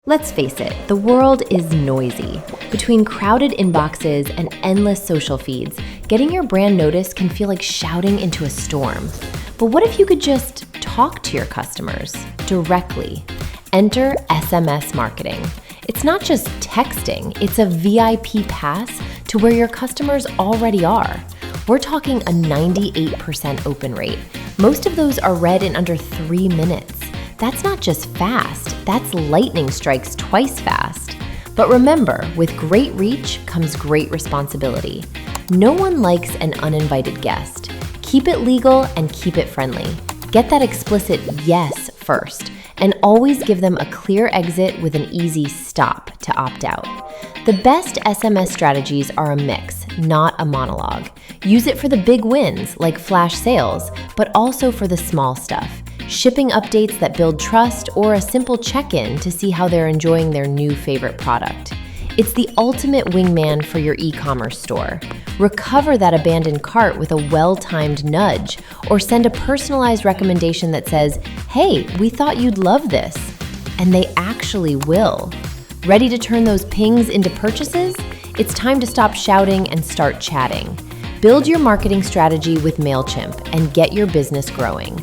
Let's face it, the world is noisy. Between crowded inboxes and endless social feeds, getting your brand noticed can feel like shouting into a storm. But what if you could just talk to your customers directly? Enter SMS marketing. It's not just texting, it's a VIP pass to where your customers already are. We're talking a 98% open rate. Most of those are read in under 3 minutes. That's not just fast, that's lightning strikes twice fast. But remember, with great reach comes great responsibility. No one likes an uninvited guest. Keep it legal and keep it friendly. Get that explicit yes first, and always give them a clear exit with an easy stop to opt out. The best SMS strategies are a mix, not a monologue. Use it for the big wins, like flash sales, but also for the small stuff. Shipping updates that build trust, or a simple check-in to see how they're enjoying their new favorite product. It's the ultimate wingman for your e-commerce store. Recover that abandoned cart with a well-timed nudge, or send a personalized recommendation that says, "Hey, we thought you'd love this." And they actually will. Ready to turn those pings into purchases? It's time to stop shouting and start chatting. Build your marketing strategy with Mailchimp and get your business growing.